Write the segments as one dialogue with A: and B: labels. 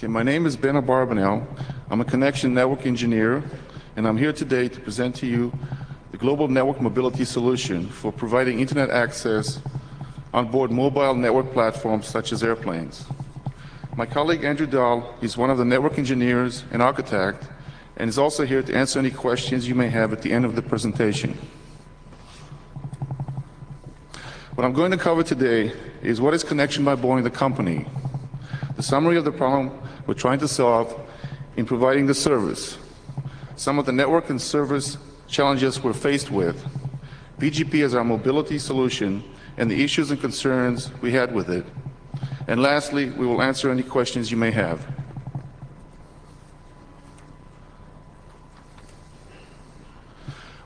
A: Okay, my name is Ben Abarbanel. I'm a connection network engineer, and I'm here today to present to you the global network mobility solution for providing internet access on board mobile network platforms such as airplanes. My colleague Andrew Dahl is one of the network engineers and architect, and is also here to answer any questions you may have at the end of the presentation. What I'm going to cover today is what is Connection by Boeing the company, the summary of the problem we're trying to solve in providing the service, some of the network and service challenges we're faced with, BGP as our mobility solution, and the issues and concerns we had with it. And lastly, we will answer any questions you may have.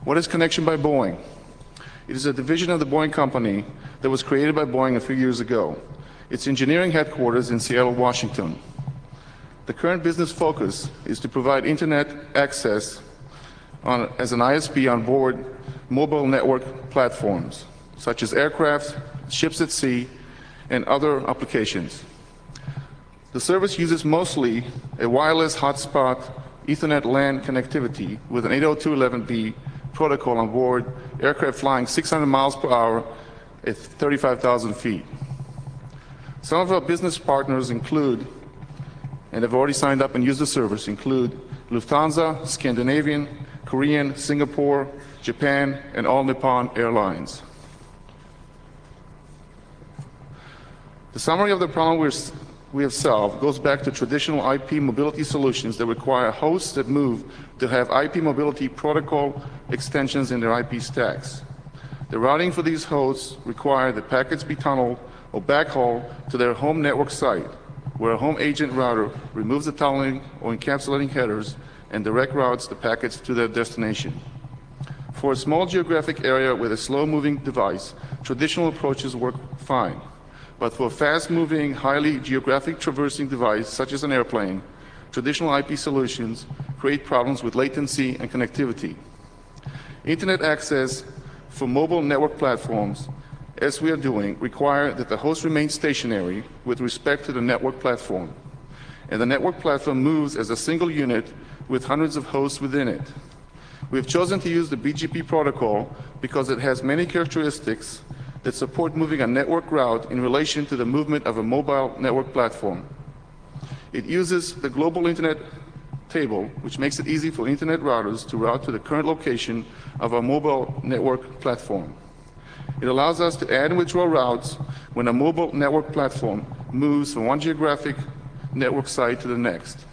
A: What is Connection by Boeing? It is a division of the Boeing company that was created by Boeing a few years ago. Its engineering headquarters in Seattle, Washington. The current business focus is to provide internet access as an ISP on board mobile network platforms, such as aircraft, ships at sea, and other applications. The service uses mostly a wireless hotspot Ethernet LAN connectivity with an 802.11b protocol on board aircraft flying 600 miles per hour at 35,000 feet. Some of our business partners include, and have already signed up and used the service, include Lufthansa, Scandinavian, Korean, Singapore, Japan, and All Nippon Airlines. The summary of the problem we have solved goes back to traditional IP mobility solutions that require hosts that move to have IP mobility protocol extensions in their IP stacks. The routing for these hosts require that packets be tunneled or backhauled to their home network site, where a home agent router removes the tunneling or encapsulating headers and direct routes the packets to their destination. For a small geographic area with a slow-moving device, traditional approaches work fine. But for a fast-moving, highly geographic traversing device, such as an airplane, traditional IP solutions create problems with latency and connectivity. Internet access for mobile network platforms, as we are doing, require that the host remain stationary with respect to the network platform, and the network platform moves as a single unit with hundreds of hosts within it. We have chosen to use the BGP protocol because it has many characteristics that support moving a network route in relation to the movement of a mobile network platform. It uses the global internet table, which makes it easy for internet routers to route to the current location of a mobile network platform. It allows us to add and withdraw routes when a mobile network platform moves from one geographic network site to the next.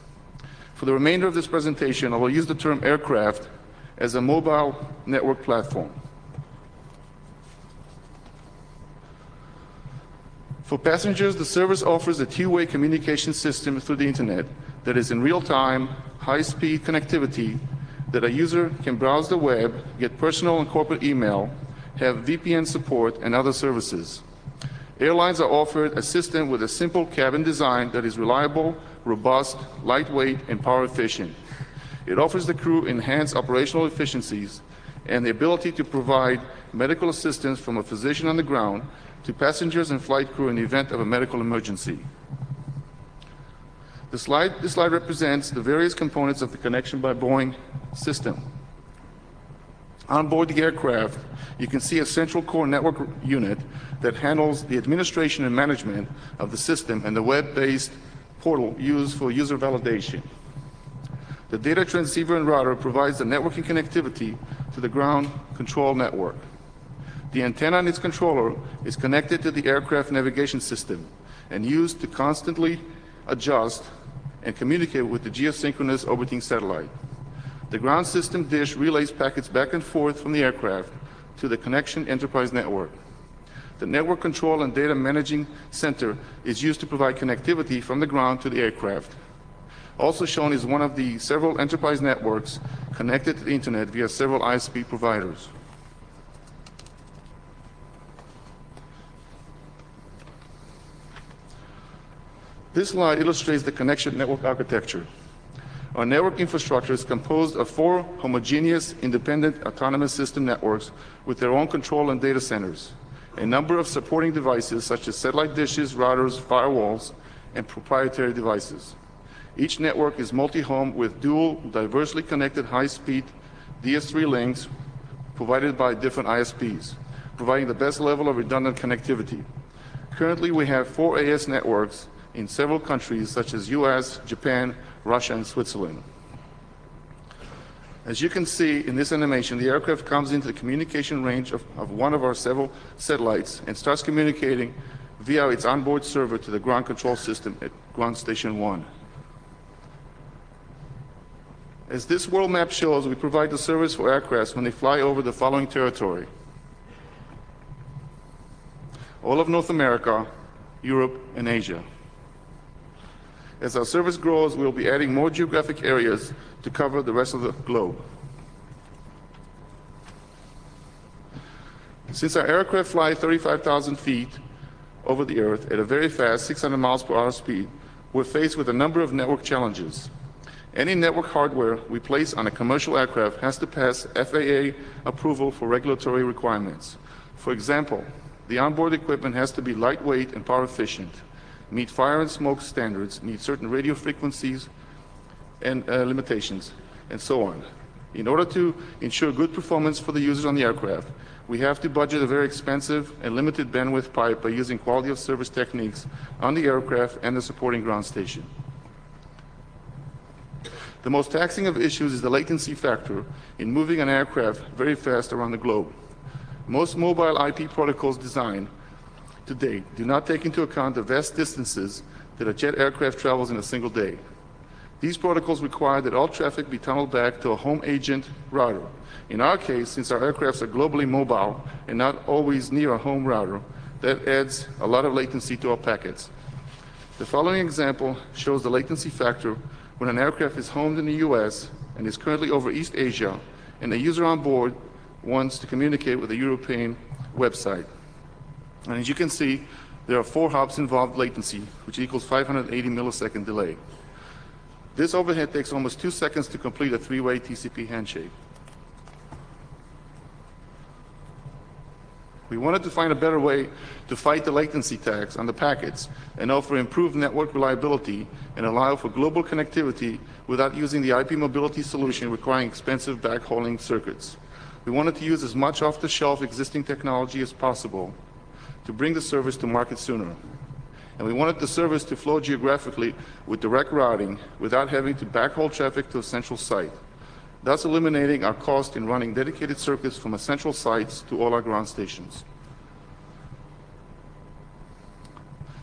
A: For the remainder of this presentation, I will use the term aircraft as a mobile network platform. For passengers, the service offers a two-way communication system through the internet that is in real-time, high-speed connectivity that a user can browse the web, get personal and corporate email, have VPN support, and other services. Airlines are offered a system with a simple cabin design that is reliable, robust, lightweight, and power efficient. It offers the crew enhanced operational efficiencies and the ability to provide medical assistance from a physician on the ground to passengers and flight crew in the event of a medical emergency. This slide represents the various components of the Connection by Boeing system. On board the aircraft, you can see a central core network unit that handles the administration and management of the system and the web-based portal used for user validation. The data transceiver and router provides the networking connectivity to the ground control network. The antenna and its controller is connected to the aircraft navigation system and used to constantly adjust and communicate with the geosynchronous orbiting satellite. The ground system dish relays packets back and forth from the aircraft to the connection enterprise network. The network control and data managing center is used to provide connectivity from the ground to the aircraft. Also shown is one of the several enterprise networks connected to the internet via several ISP providers. This slide illustrates the connection network architecture. Our network infrastructure is composed of 4 homogeneous, independent, autonomous system networks with their own control and data centers, a number of supporting devices such as satellite dishes, routers, firewalls, and proprietary devices. Each network is multi-home with dual, diversely connected high-speed DS3 links provided by different ISPs, providing the best level of redundant connectivity. Currently, we have 4 AS networks in several countries such as US, Japan, Russia, and Switzerland. As you can see in this animation, the aircraft comes into the communication range of one of our several satellites and starts communicating via its onboard server to the ground control system at Ground Station 1. As this world map shows, we provide the service for aircraft when they fly over the following territory: all of North America, Europe, and Asia. As our service grows, we'll be adding more geographic areas to cover the rest of the globe. Since our aircraft fly 35,000 feet over the Earth at a very fast 600 miles per hour speed, we're faced with a number of network challenges. Any network hardware we place on a commercial aircraft has to pass FAA approval for regulatory requirements. For example, the onboard equipment has to be lightweight and power efficient, meet fire and smoke standards, meet certain radio frequencies and limitations, and so on. In order to ensure good performance for the users on the aircraft, we have to budget a very expensive and limited bandwidth pipe by using quality of service techniques on the aircraft and the supporting ground station. The most taxing of issues is the latency factor in moving an aircraft very fast around the globe. Most mobile IP protocols designed to date do not take into account the vast distances that a jet aircraft travels in a single day. These protocols require that all traffic be tunneled back to a home agent router. In our case, since our aircrafts are globally mobile and not always near a home router, that adds a lot of latency to our packets. The following example shows the latency factor when an aircraft is homed in the US and is currently over East Asia, and the user on board wants to communicate with a European website. And as you can see, there are 4 hops involved latency, which equals 580 millisecond delay. This overhead takes almost 2 seconds to complete a 3-way TCP handshake. We wanted to find a better way to fight the latency tax on the packets and offer improved network reliability and allow for global connectivity without using the IP mobility solution requiring expensive backhauling circuits. We wanted to use as much off-the-shelf existing technology as possible to bring the service to market sooner. And we wanted the service to flow geographically with direct routing without having to backhaul traffic to a central site, thus eliminating our cost in running dedicated circuits from essential sites to all our ground stations.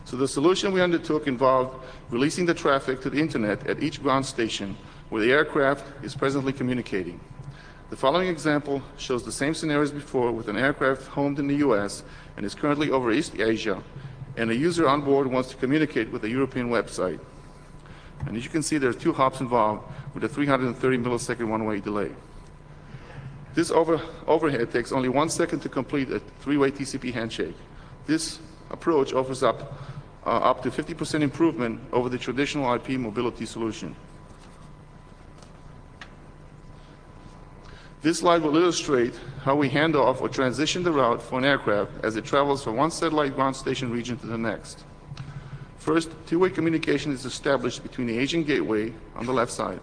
A: So the solution we undertook involved releasing the traffic to the internet at each ground station where the aircraft is presently communicating. The following example shows the same scenario as before with an aircraft homed in the US and is currently over East Asia, and a user on board wants to communicate with a European website. And as you can see, there are 2 hops involved with a 330 millisecond one-way delay. This overhead takes only 1 second to complete a 3-way TCP handshake. This approach offers up to 50% improvement over the traditional IP mobility solution. This slide will illustrate how we hand off or transition the route for an aircraft as it travels from one satellite ground station region to the next. First, 2-way communication is established between the Asian gateway on the left side.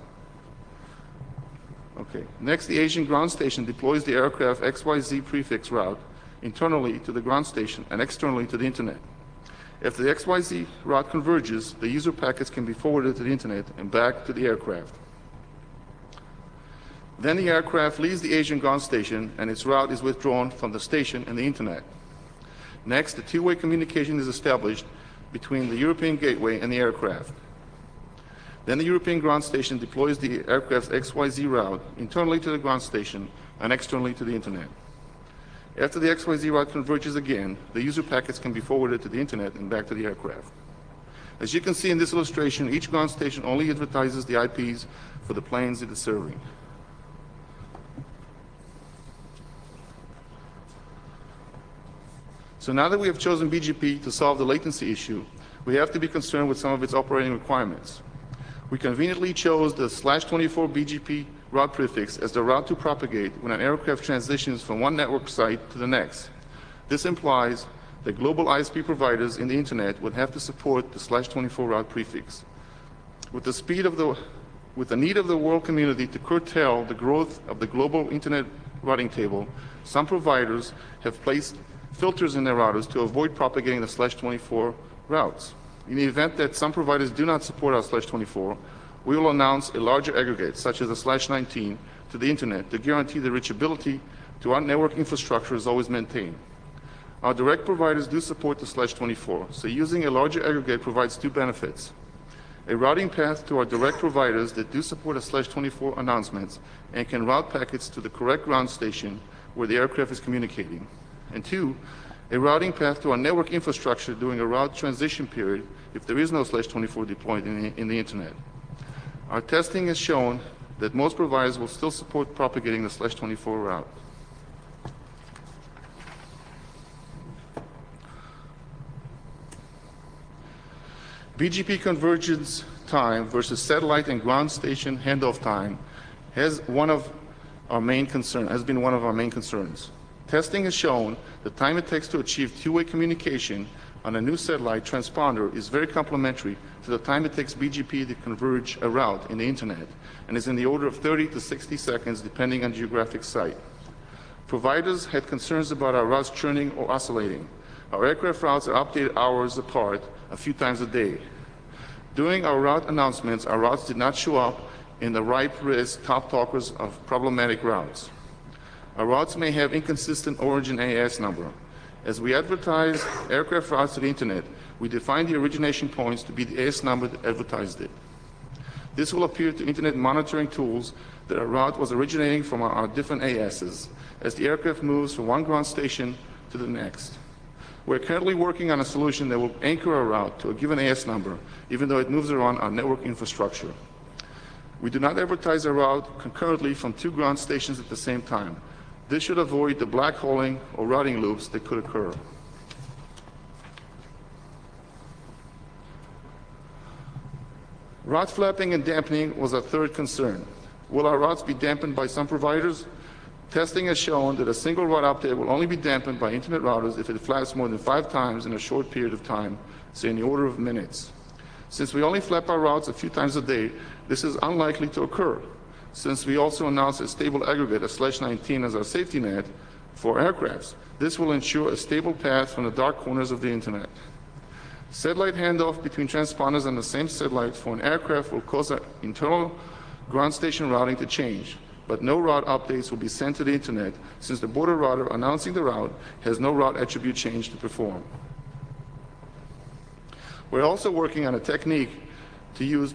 A: Okay. Next, the Asian ground station deploys the aircraft XYZ prefix route internally to the ground station and externally to the internet. If the XYZ route converges, the user packets can be forwarded to the internet and back to the aircraft. Then the aircraft leaves the Asian ground station and its route is withdrawn from the station and the internet. Next, the 2-way communication is established between the European gateway and the aircraft. Then the European ground station deploys the aircraft's XYZ route internally to the ground station and externally to the internet. After the XYZ route converges again, the user packets can be forwarded to the internet and back to the aircraft. As you can see in this illustration, each ground station only advertises the IPs for the planes it is serving. So now that we have chosen BGP to solve the latency issue, we have to be concerned with some of its operating requirements. We conveniently chose the /24 BGP route prefix as the route to propagate when an aircraft transitions from one network site to the next. This implies that global ISP providers in the internet would have to support the /24 route prefix. With the need of the world community to curtail the growth of the global internet routing table, some providers have placed filters in their routers to avoid propagating the /24 routes. In the event that some providers do not support our /24, we will announce a larger aggregate, such as a /19, to the internet to guarantee the reachability to our network infrastructure is always maintained. Our direct providers do support the /24, so using a larger aggregate provides two benefits. A routing path to our direct providers that do support a /24 announcements and can route packets to the correct ground station where the aircraft is communicating. And two, a routing path to our network infrastructure during a route transition period if there is no /24 deployed in the internet. Our testing has shown that most providers will still support propagating the /24 route. BGP convergence time versus satellite and ground station handoff time has been one of our main concerns. Testing has shown the time it takes to achieve two-way communication on a new satellite transponder is very complementary to the time it takes BGP to converge a route in the internet, and is in the order of 30 to 60 seconds depending on geographic site. Providers had concerns about our routes churning or oscillating. Our aircraft routes are updated hours apart a few times a day. During our route announcements, our routes did not show up in the ripe list top talkers of problematic routes. Our routes may have inconsistent origin AS number. As we advertise aircraft routes to the internet, we define the origination points to be the AS number that advertised it. This will appear to internet monitoring tools that a route was originating from our different ASs as the aircraft moves from one ground station to the next. We're currently working on a solution that will anchor a route to a given AS number, even though it moves around our network infrastructure. We do not advertise a route concurrently from two ground stations at the same time. This should avoid the black holing or routing loops that could occur. Route flapping and dampening was our third concern. Will our routes be dampened by some providers? Testing has shown that a single route update will only be dampened by internet routers if it flaps more than 5 times in a short period of time, say in the order of minutes. Since we only flap our routes a few times a day, this is unlikely to occur. Since we also announced a stable aggregate, a /19, as our safety net for aircrafts, this will ensure a stable path from the dark corners of the internet. Satellite handoff between transponders on the same satellite for an aircraft will cause our internal ground station routing to change, but no route updates will be sent to the internet since the border router announcing the route has no route attribute change to perform. We're also working on a technique to use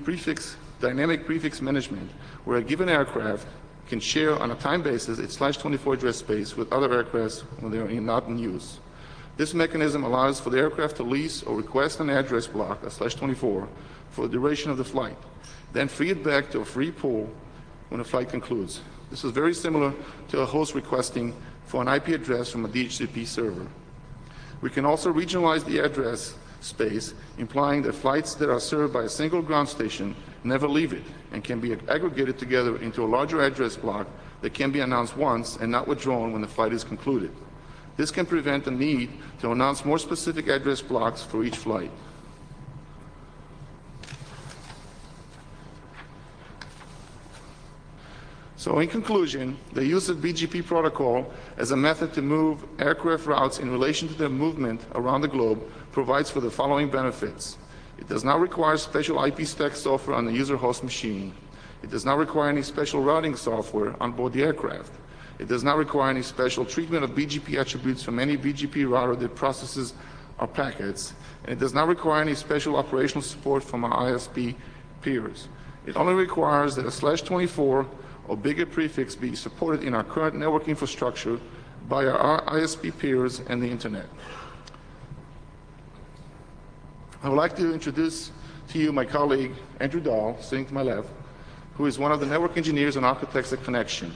A: dynamic prefix management, where a given aircraft can share on a time basis its /24 address space with other aircrafts when they are not in use. This mechanism allows for the aircraft to lease or request an address block, a /24, for the duration of the flight, then free it back to a free pool when the flight concludes. This is very similar to a host requesting for an IP address from a DHCP server. We can also regionalize the address space, implying that flights that are served by a single ground station never leave it and can be aggregated together into a larger address block that can be announced once and not withdrawn when the flight is concluded. This can prevent the need to announce more specific address blocks for each flight. So in conclusion, the use of BGP protocol as a method to move aircraft routes in relation to their movement around the globe provides for the following benefits. It does not require special IP stack software on the user host machine. It does not require any special routing software on board the aircraft. It does not require any special treatment of BGP attributes from any BGP router that processes our packets. And it does not require any special operational support from our ISP peers. It only requires that a /24 or bigger prefix be supported in our current network infrastructure by our ISP peers and the internet. I would like to introduce to you my colleague, Andrew Dahl, sitting to my left, who is one of the network engineers and architects at Connection.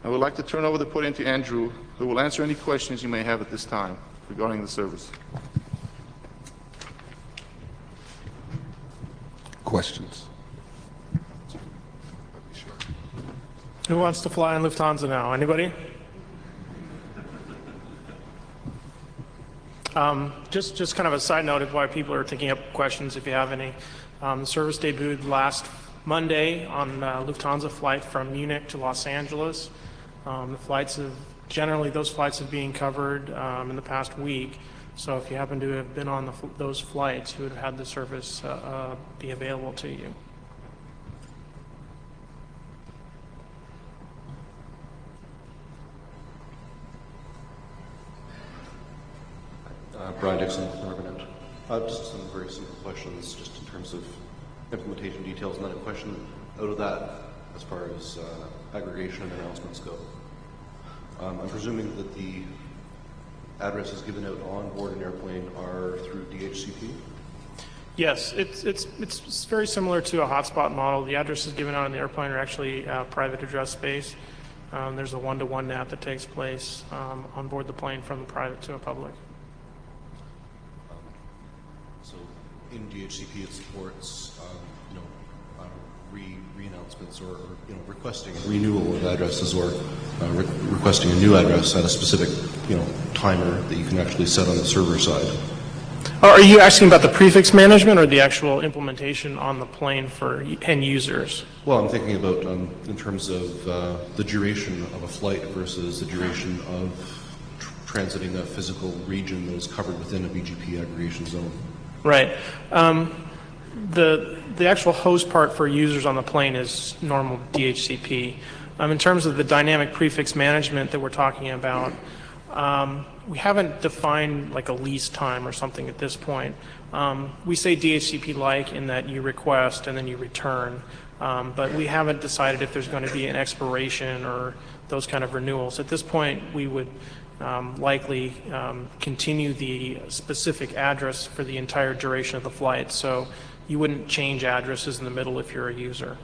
A: I would like to turn over the podium to Andrew, who will answer any questions you may have at this time regarding the service.
B: Questions?
C: Who wants to fly on Lufthansa now? Anybody? Just kind of a side note of why people are thinking up questions, if you have any. The service debuted last Monday on Lufthansa flight from Munich to Los Angeles. Those flights have been covered in the past week. So if you happen to have been on those flights, you would have had the service be available to you.
B: Brian Dixon, Argonet. Just some very simple questions, just in terms of implementation details, and then a question out of that as far as aggregation and announcements go. I'm presuming that the addresses given out on board an airplane are through DHCP?
C: Yes, it's very similar to a hotspot model. The addresses given out on the airplane are actually private address space. There's a one-to-one NAT that takes place on board the plane from the private to a public.
B: So in DHCP, it supports re-announcements or requesting renewal of addresses or requesting a new address at a specific timer that you can actually set on the server side.
C: Are you asking about the prefix management or the actual implementation on the plane for end users?
B: Well, I'm thinking about in terms of the duration of a flight versus the duration of transiting a physical region that is covered within a BGP aggregation zone.
C: Right. The actual host part for users on the plane is normal DHCP. In terms of the dynamic prefix management that we're talking about, we haven't defined like a lease time or something at this point. We say DHCP-like in that you request and then you return, but we haven't decided if there's going to be an expiration or those kind of renewals. At this point, we would likely continue the specific address for the entire duration of the flight. So you wouldn't change addresses in the middle if you're a user.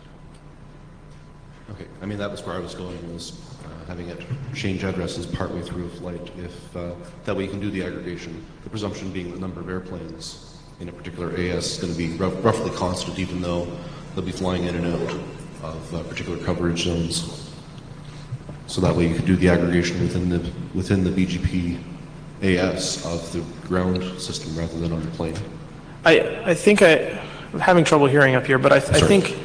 B: Okay, I mean that was where I was going, was having it change addresses partway through a flight. If that way you can do the aggregation. The presumption being the number of airplanes in a particular AS is going to be roughly constant, even though they'll be flying in and out of particular coverage zones. So that way you could do the aggregation within the BGP AS of the ground system rather than on the plane.
C: I think I'm having trouble hearing up here, but I think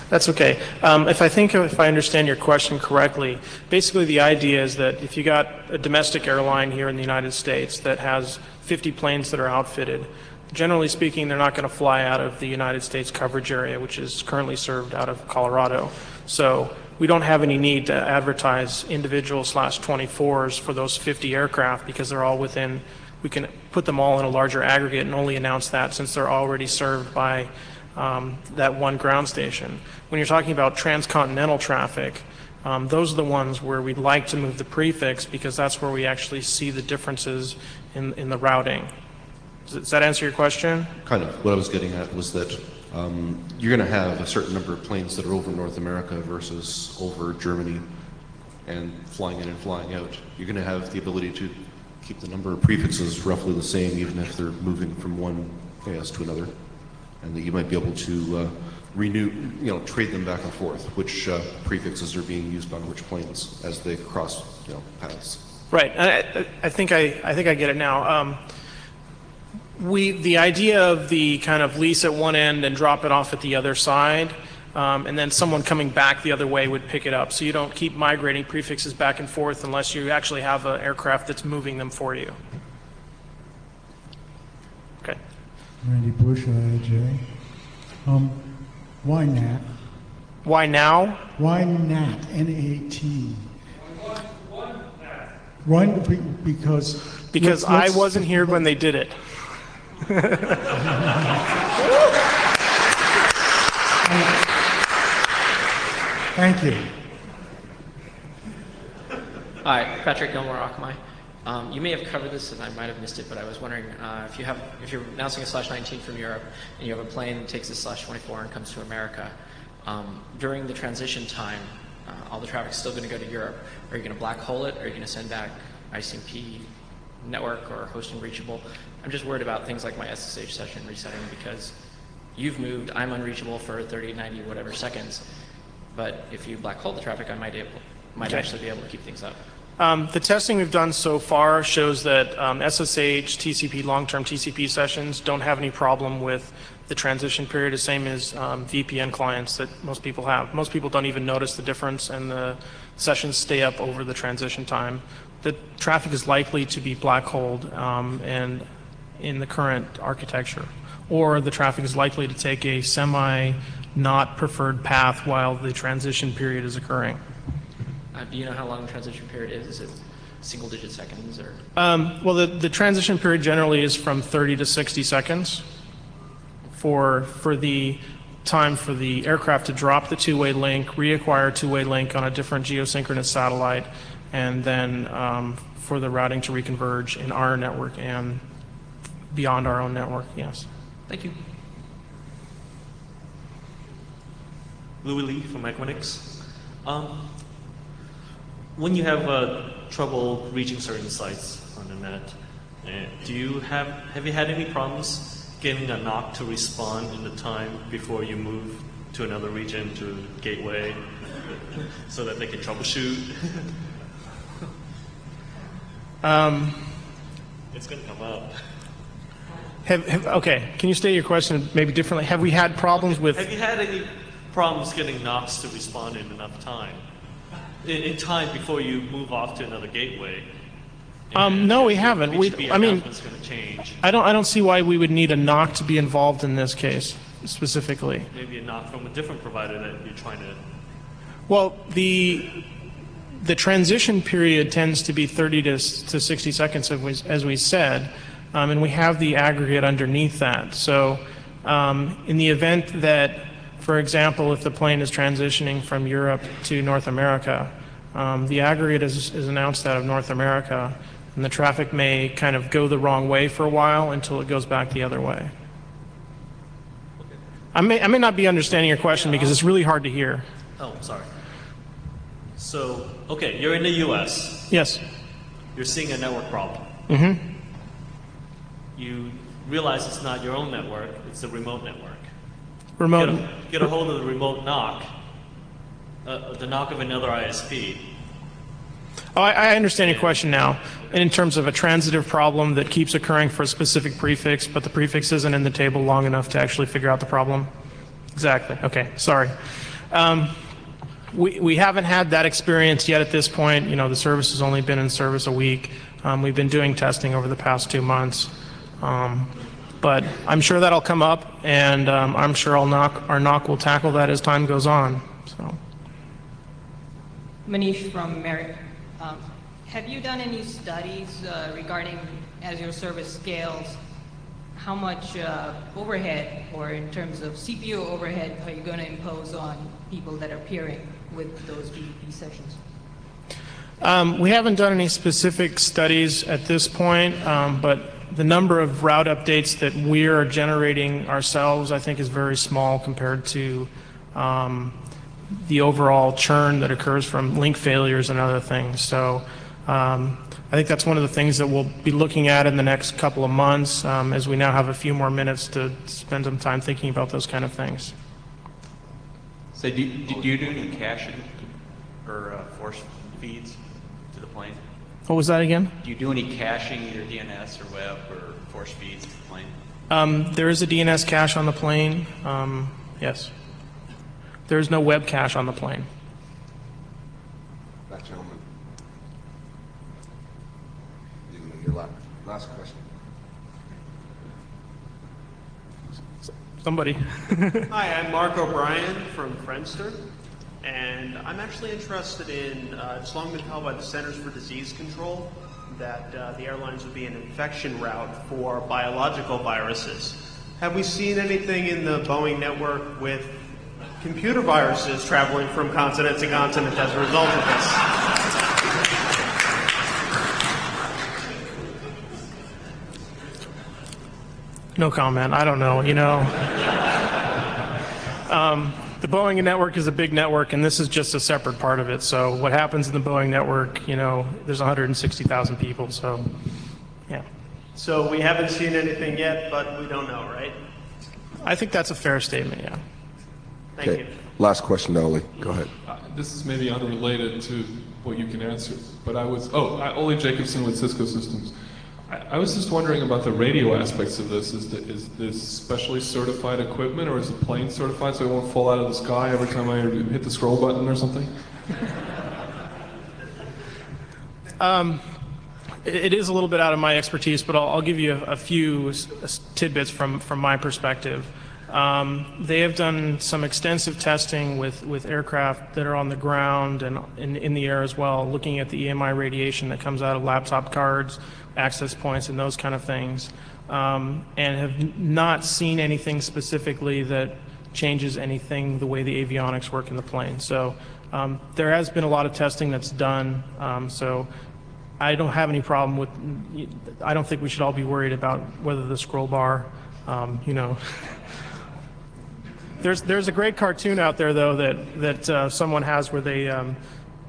C: that's okay. If I understand your question correctly, basically the idea is that if you got a domestic airline here in the United States that has 50 planes that are outfitted, generally speaking, they're not going to fly out of the United States coverage area, which is currently served out of Colorado. So we don't have any need to advertise individual /24s for those 50 aircraft because they're all within. We can put them all in a larger aggregate and only announce that since they're already served by that one ground station. When you're talking about transcontinental traffic, those are the ones where we'd like to move the prefix because that's where we actually see the differences in the routing. Does that answer your question?
B: Kind of. What I was getting at was that you're going to have a certain number of planes that are over North America versus over Germany and flying in and flying out. You're going to have the ability to keep the number of prefixes roughly the same even if they're moving from one AS to another, and that you might be able to trade them back and forth, which prefixes are being used on which planes as they cross paths.
C: Right. I think I get it now. The idea of the kind of lease at one end and drop it off at the other side, and then someone coming back the other way would pick it up. So you don't keep migrating prefixes back and forth unless you actually have an aircraft that's moving them for you. Okay.
D: Randy Bush, IAJ. Why NAT?
C: Why now?
D: Why NAT? N-A-T. Why? Because
C: I wasn't here when they did it.
D: Thank you.
E: Hi, Patrick Gilmore, Akamai. You may have covered this and I might have missed it, but I was wondering if you're announcing a /19 from Europe and you have a plane that takes a /24 and comes to America, during the transition time, all the traffic's still going to go to Europe. Are you going to black hole it? Are you going to send back ICMP network or hosting reachable? I'm just worried about things like my SSH session resetting because you've moved, I'm unreachable for 30, 90, whatever seconds. But if you black hole the traffic, I might actually be able to keep things up.
C: The testing we've done so far shows that SSH, TCP, long-term TCP sessions don't have any problem with the transition period is same as VPN clients that most people have. Most people don't even notice the difference, and the sessions stay up over the transition time. The traffic is likely to be black holed and in the current architecture, or the traffic is likely to take a not preferred path while the transition period is occurring.
E: Do you know how long the transition period is? Is it single-digit seconds or?
C: Well, the transition period generally is from 30 to 60 seconds for the time for the aircraft to drop the two-way link, reacquire two-way link on a different geosynchronous satellite, and then for the routing to reconverge in our network and beyond our own network, yes.
E: Thank you.
F: Louis Lee from Equinix. When you have trouble reaching certain sites on the net, have you had any problems getting a NOC to respond in the time before you move to another region, to gateway, so that they can troubleshoot? It's going to come up.
C: Okay, can you state your question maybe differently? Have we had problems with...
F: Have you had any problems getting NOCs to respond in enough time? In time before you move off to another gateway?
C: No, we haven't.
F: BGP
C: I mean,
F: announcement is going to change.
C: I don't see why we would need a NOC to be involved in this case specifically.
F: Maybe a NOC from a different provider that you're trying to...
C: Well, the transition period tends to be 30 to 60 seconds, as we said, and we have the aggregate underneath that. So in the event that, for example, if the plane is transitioning from Europe to North America, the aggregate is announced out of North America, and the traffic may kind of go the wrong way for a while until it goes back the other way. I may not be understanding your question because it's really hard to hear.
F: Oh, sorry. So, okay, you're in the U.S.
C: Yes.
F: You're seeing a network problem.
C: Mm-hmm.
F: You realize it's not your own network, it's a remote network.
C: Remote.
F: Get a hold of the remote NOC, the NOC of another ISP.
C: Oh, I understand your question now. And in terms of a transitive problem that keeps occurring for a specific prefix, but the prefix isn't in the table long enough to actually figure out the problem? Exactly. Okay, sorry. We haven't had that experience yet at this point. You know, the service has only been in service a week. We've been doing testing over the past 2 months. But I'm sure that'll come up, and I'm sure our NOC will tackle that as time goes on. So.
G: Manish from Merit. Have you done any studies regarding, as your service scales, how much overhead, or in terms of CPU overhead, are you going to impose on people that are peering with those BGP sessions?
C: We haven't done any specific studies at this point, but the number of route updates that we are generating ourselves, I think, is very small compared to the overall churn that occurs from link failures and other things. So I think that's one of the things that we'll be looking at in the next couple of months, as we now have a few more minutes to spend some time thinking about those kind of things.
H: So do you do any caching or force feeds to the plane?
C: What was that again?
H: Do you do any caching, either DNS or web or force feeds to the plane?
C: There is a DNS cache on the plane. Yes. There is no web cache on the plane.
I: That gentleman. Your last question.
C: Somebody.
J: Hi, I'm Mark O'Brien from Friendster, and I'm actually interested in, it's long been held by the Centers for Disease Control that the airlines would be an infection route for biological viruses. Have we seen anything in the Boeing network with computer viruses traveling from continent to continent as a result of this?
C: No comment. I don't know. You know, the Boeing network is a big network, and this is just a separate part of it. So what happens in the Boeing network, you know, there's 160,000 people. So, yeah.
J: So we haven't seen anything yet, but we don't know, right?
C: I think that's a fair statement, yeah.
J: Thank you.
I: Last question, Oli. Go ahead.
K: This is maybe unrelated to what you can answer, but Oli Jacobson with Cisco Systems. I was just wondering about the radio aspects of this. Is this specially certified equipment, or is the plane certified so it won't fall out of the sky every time I hit the scroll button or something?
C: It is a little bit out of my expertise, but I'll give you a few tidbits from my perspective. They have done some extensive testing with aircraft that are on the ground and in the air as well, looking at the EMI radiation that comes out of laptop cards, access points, and those kind of things, and have not seen anything specifically that changes anything the way the avionics work in the plane. So there has been a lot of testing that's done, so I don't have any problem with, I don't think we should all be worried about whether the scroll bar, you know. There's a great cartoon out there, though, that someone has where they,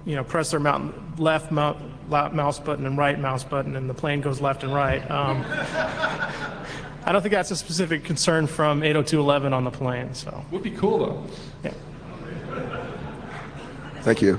C: you know, press their left mouse button and right mouse button, and the plane goes left and right. I don't think that's a specific concern from 802.11 on the plane. So
K: Would be cool, though.
C: Yeah.
I: Thank you.